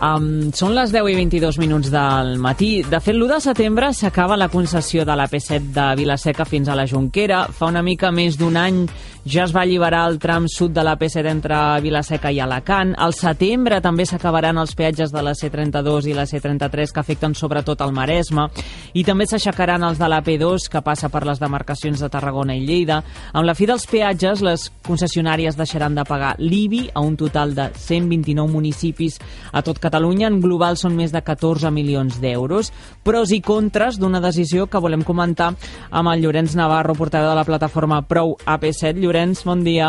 Són les 10 i 22 minuts del matí. De fet, l'1 de setembre s'acaba la concessió de l'AP7 de Vila-seca fins a la Jonquera. Fa una mica més d'un any ja es va alliberar el tram sud de l'AP7 entre Vila-seca i Alacant. Al setembre també s'acabaran els peatges de la C32 i la C33 que afecten sobretot el Maresme, i també s'aixecaran els de l'AP2 que passa per les demarcacions de Tarragona i Lleida. Amb la fi dels peatges, les concessionàries deixaran de pagar l'IBI a un total de 129 municipis a tot Catalunya. En global són més de 14 milions d'euros. Pros i contres d'una decisió que volem comentar amb el Llorenç Navarro, portaveu de la plataforma Prou AP7. Llorenç, bon dia.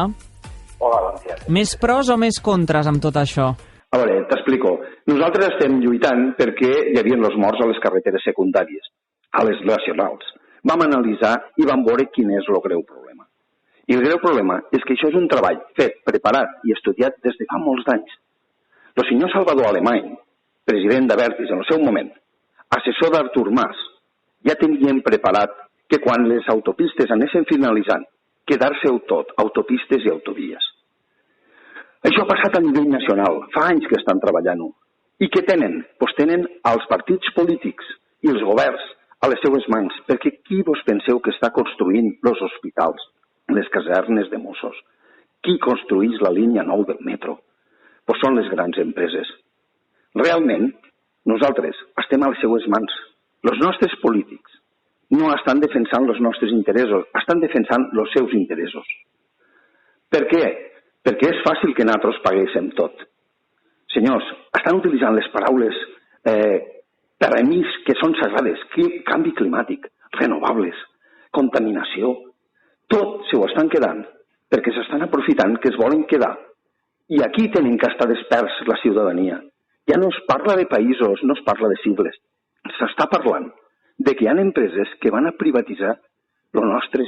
Hola, bon dia. Més pros o més contres amb tot això? A veure, t'explico. Nosaltres estem lluitant perquè hi havia els morts a les carreteres secundàries, a les nacionals. Vam analitzar i vam veure quin és el greu problema. I el greu problema és que això és un treball fet, preparat i estudiat des de fa molts anys. El senyor Salvador Alemany, president d'Abertis en el seu moment, assessor d'Artur Mas, ja tenien preparat que quan les autopistes anessin finalitzant, quedar-se-ho tot, autopistes i autovies. Això ha passat a nivell nacional, fa anys que estan treballant-ho. I què tenen? Doncs tenen els partits polítics i els governs a les seues mans, perquè qui vos penseu que està construint els hospitals, les casernes de Mossos? Qui construeix la línia 9 del metro? Doncs són les grans empreses. Realment, nosaltres estem a les seues mans. Els nostres polítics no estan defensant els nostres interessos, estan defensant els seus interessos. Per què? Perquè és fàcil que nosaltres paguéssim tot. Senyors, estan utilitzant les paraules per a mi que són sagrades, canvi climàtic, renovables, contaminació. Tot se ho estan quedant perquè s'estan aprofitant que es volen quedar. I aquí tenen que estar desperts la ciutadania. Ja no es parla de països, no es parla de sigles. S'està parlant de que hi ha empreses que van a privatitzar la nostra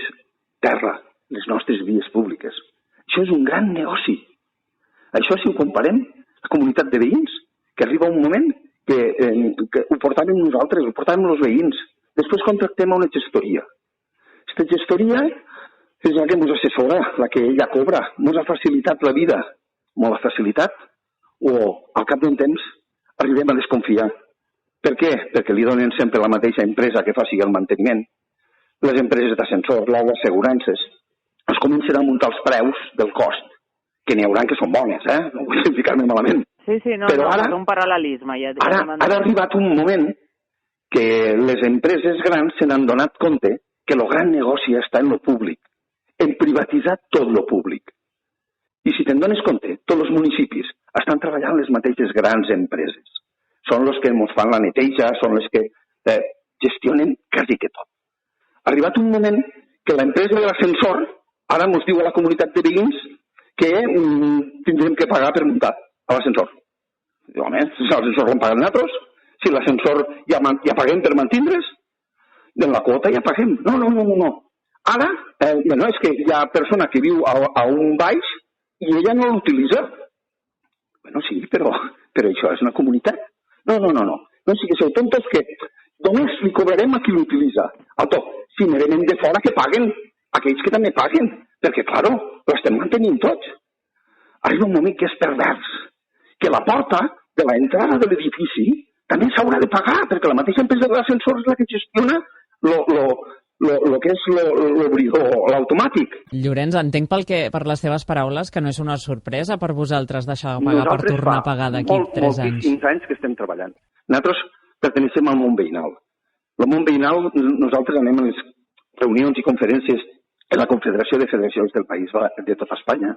terra, les nostres vies públiques. Això és un gran negoci. Això, si ho comparem, la comunitat de veïns, que arriba un moment que ho portàvem nosaltres, ho portàvem els veïns. Després contractem a una gestoria. Aquesta gestoria és la que ens assessora, la que ella cobra. Ens ha facilitat la vida. Molt ha facilitat, o al cap d'un temps arribem a desconfiar. Per què? Perquè li donen sempre la mateixa empresa que faci el manteniment. Les empreses d'ascensor, les assegurances, es comencen a muntar els preus del cost, que n'hi haurà que són bones, no vull ficar-me malament. Sí, no, però ara, és un paral·lelisme. Ara ha arribat un moment que les empreses grans se n'han donat compte que el gran negoci està en lo públic, en privatitzar tot lo públic. I si te'n dones compte, tots els municipis estan treballant les mateixes grans empreses. Són els que ens fan la neteja, són els que gestionen quasi que tot. Ha arribat un moment que l'empresa de l'ascensor ara ens diu a la comunitat de veïns que tindrem que pagar per muntar a l'ascensor. Home, si l'ascensor l'hem pagat nosaltres, si l'ascensor ja paguem per mantindre's, de la quota ja paguem. No. Ara, és que hi ha persona que viu a un baix i ella no l'utilitza. Sí, però això és una comunitat. No. No sigueu tontos que només li cobrarem a qui l'utilitza. Si n'anem de fora que paguen, aquells que també paguen, perquè, clar, l'estem mantenint tots. Arriba un moment que és pervers, que la porta de l'entrada de l'edifici també s'haurà de pagar, perquè la mateixa empresa de l'ascensor és la que gestiona el que és l'obridor, l'automàtic. Llorenç, entenc per les teves paraules que no és una sorpresa per vosaltres deixar de pagar per tornar a pagar d'aquí 3 anys. Moltíssims anys que estem treballant. Nosaltres pertenecem al món veïnal. El món veïnal, nosaltres anem a les reunions i conferències en la Confederació de Federacions del País de tota Espanya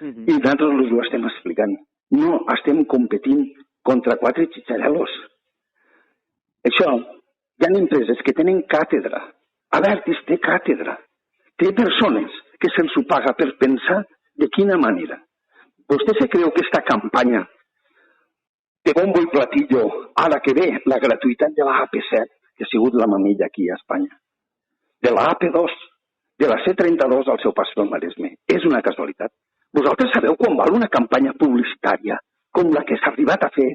i nosaltres ho estem explicant. No estem competint contra 4 xitxarel·los. Això, hi ha empreses que tenen càtedra. Abertis té càtedra. Té persones que se'ls ho paga per pensar de quina manera. Vostè se creu que aquesta campanya de bombo i platillo, ara que ve la gratuïtat de la AP7, que ha sigut la mamella aquí a Espanya, de la AP2, de la C32 al seu pas pel Maresme, és una casualitat. Vosaltres sabeu quan val una campanya publicitària com la que s'ha arribat a fer,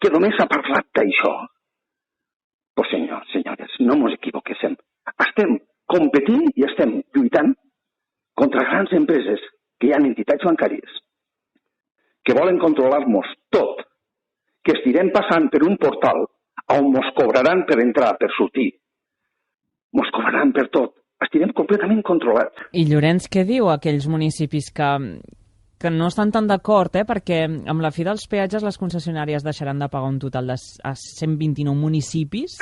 que només s'ha parlat d'això? Doncs senyores, no ens equivoquéssim. Estem competint i estem lluitant contra grans empreses que hi ha entitats bancàries que volen controlar-nos tot que estirem passant per un portal on mos cobraran per entrar, per sortir. Mos cobraran per tot. Estirem completament controlats. I Llorenç, què diu a aquells municipis que no estan tan d'acord, perquè amb la fi dels peatges les concessionàries deixaran de pagar un total de 129 municipis,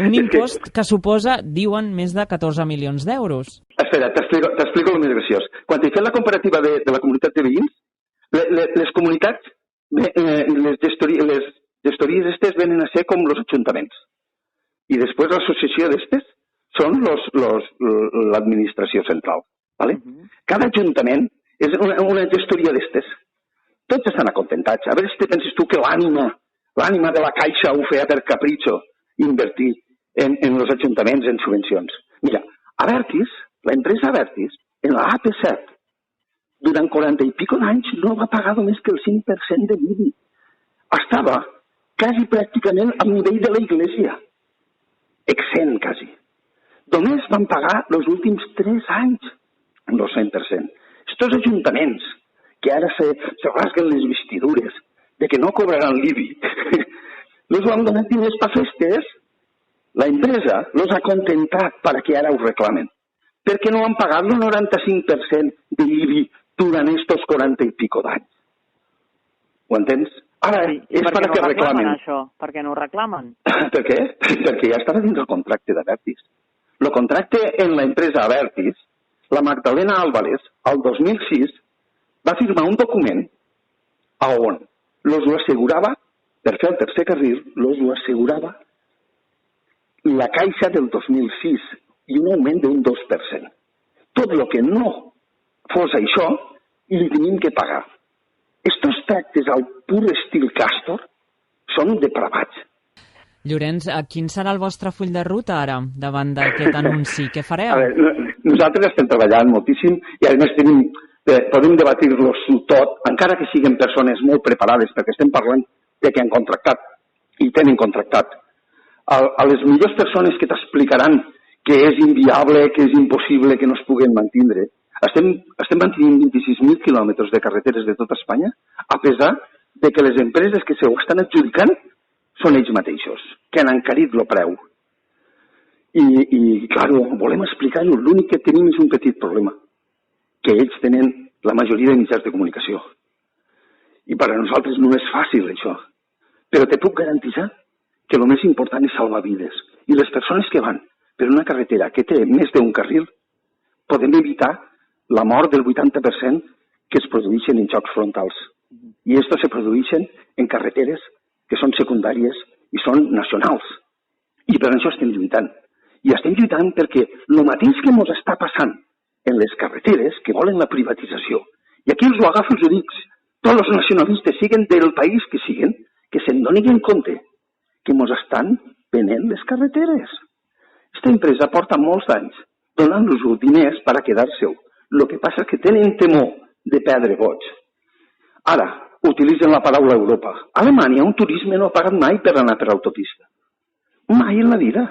un impost que suposa, diuen, més de 14 milions d'euros. Espera, t'explico el més graciós. Quan he fet la comparativa de la comunitat de veïns, les comunitats, les gestories estes venen a ser com els ajuntaments. I després l'associació d'estes són l'administració central. ¿Vale? Cada ajuntament és una gestoria d'estes. Tots estan acontentats. A veure si te penses tu que l'ànima de la Caixa ho feia per capritxo, invertir en els ajuntaments en subvencions. Mira, Abertis, l'empresa Abertis, en la AP7, durant 40 i pico d'anys no va pagar només que el 5% de l'IBI. Estava quasi pràcticament al nivell de la Iglesia. Exent, quasi. Només van pagar els últims 3 anys el 100%. Estos ajuntaments, que ara se rasguen les vestidures de que no cobraran l'IBI, els han donat diners per festes, la empresa els ha contentat perquè ara ho reclamen, perquè no han pagat el 95% de l'IBI durant estos 40 i pico d'anys. Ho entens? Ara és perquè reclamen això? Per què no ho reclamen? Per què? Perquè ja estava dins el contracte d'Abertis. El contracte en l'empresa Abertis, la Magdalena Álvarez, al 2006, va firmar un document on los ho assegurava, per fer el tercer carril, los ho assegurava la Caixa del 2006 i un augment d'un 2%. Tot el que no fos això, li tenim que pagar. Estos tractes al pur estil Castor són depravats. Llorenç, quin serà el vostre full de ruta ara, davant d'aquest anunci? Què fareu? A veure, nosaltres estem treballant moltíssim i a més podem debatir-los tot, encara que siguin persones molt preparades, perquè estem parlant de que han contractat i tenen contractat. A les millors persones que t'explicaran que és inviable, que és impossible, que no es puguen mantindre. Estem mantenint 26.000 quilòmetres de carreteres de tota Espanya, a pesar de que les empreses que s'ho estan adjudicant són ells mateixos, que han encarit el preu. I clar, volem explicar-ho. L'únic que tenim és un petit problema, que ells tenen la majoria de mitjans de comunicació. I per a nosaltres no és fàcil, això. Però te puc garantir que el més important és salvar vides. I les persones que van per una carretera que té més d'un carril podem evitar la mort del 80% que es produeixen en xocs frontals. I estos se produeixen en carreteres que són secundàries i són nacionals. I per això estem lluitant. I estem lluitant perquè el mateix que ens està passant en les carreteres, que volen la privatització, i aquí els ho agafo i ho dic, tots els nacionalistes, siguen del país que siguen, que se'n donin en compte que ens estan venent les carreteres. Aquesta empresa porta molts anys donant-los diners per a quedar-se-ho. El que passa és que tenen temor de perdre vots. Ara, utilitzen la paraula Europa. A Alemanya un turisme no ha pagat mai per anar per l'autopista. Mai en la vida.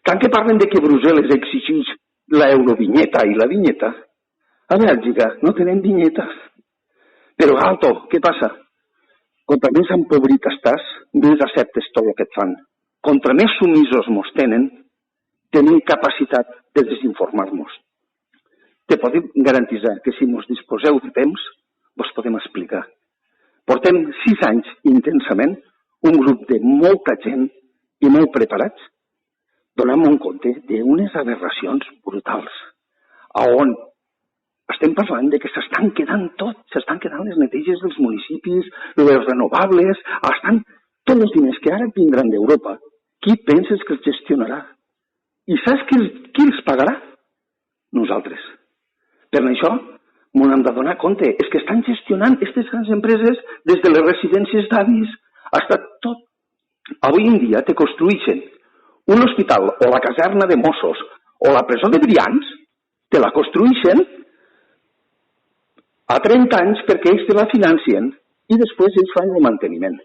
Tant que parlen de que Brussel·les exigeix l'eurovinyeta i la vinyeta, a Bèlgica no tenen vinyetes. Però alto, què passa? Contra més empobrit estàs, més acceptes tot el que et fan. Contra més sumisos mos tenen, tenim capacitat de desinformar-nos. Te podem garantir que si mos disposeu de temps, vos podem explicar. Portem 6 anys intensament, un grup de molta gent i molt preparats, donant-me un compte d'unes aberracions brutals, on estem parlant de que s'estan quedant les neteges dels municipis, les renovables, tots els diners que ara vindran d'Europa, qui penses que els gestionarà? I saps qui els pagarà? Nosaltres. Per això m'ho hem de donar compte. És que estan gestionant aquestes grans empreses des de les residències d'avis fins tot. Avui en dia te construeixen un hospital o la caserna de Mossos o la presó de Brians, te la construeixen a 30 anys perquè ells te la financien i després ells fan el manteniment.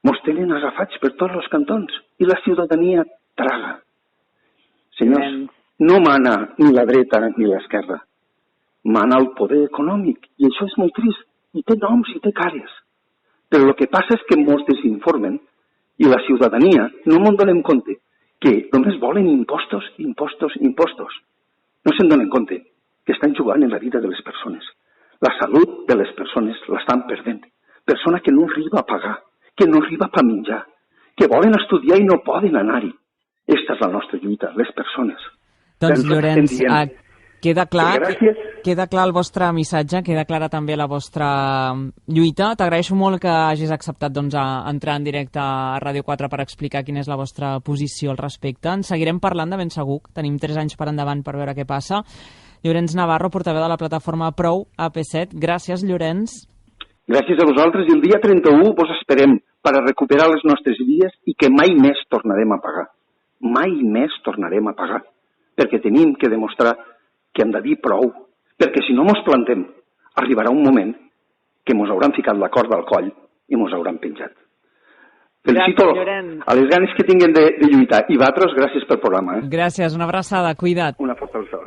Mos tenen agafats per tots els cantons i la ciutadania traga. Senyors, no mana ni la dreta ni l'esquerra. Mana el poder econòmic. I això és molt trist. I té noms i té cares. Però el que passa és que molts desinformen i la ciutadania no ens donem compte que només volen impostos, impostos, impostos. No se'n donen compte que estan jugant en la vida de les persones. La salut de les persones l'estan perdent. Persona que no arriba a pagar, que no arriba a menjar, que volen estudiar i no poden anar-hi. Aquesta és la nostra lluita, les persones. Doncs, Llorenç, queda clar el vostre missatge, queda clara també la vostra lluita. T'agraeixo molt que hagis acceptat entrar en directe a Ràdio 4 per explicar quina és la vostra posició al respecte. En seguirem parlant de ben segur. Tenim 3 anys per endavant per veure què passa. Llorenç Navarro, portaveu de la plataforma Prou AP7. Gràcies, Llorenç. Gràcies a vosaltres. I el dia 31 vos esperem per a recuperar les nostres vies i que mai més tornarem a pagar. Mai més tornarem a pagar. Perquè tenim que demostrar que hem de dir prou. Perquè si no mos plantem, arribarà un moment que mos hauran ficat la corda al coll i mos hauran penjat. Felicito a les ganes que tinguen de lluitar. I vosaltres, gràcies pel programa. Gràcies, una abraçada, cuida't. Una forta abraçada.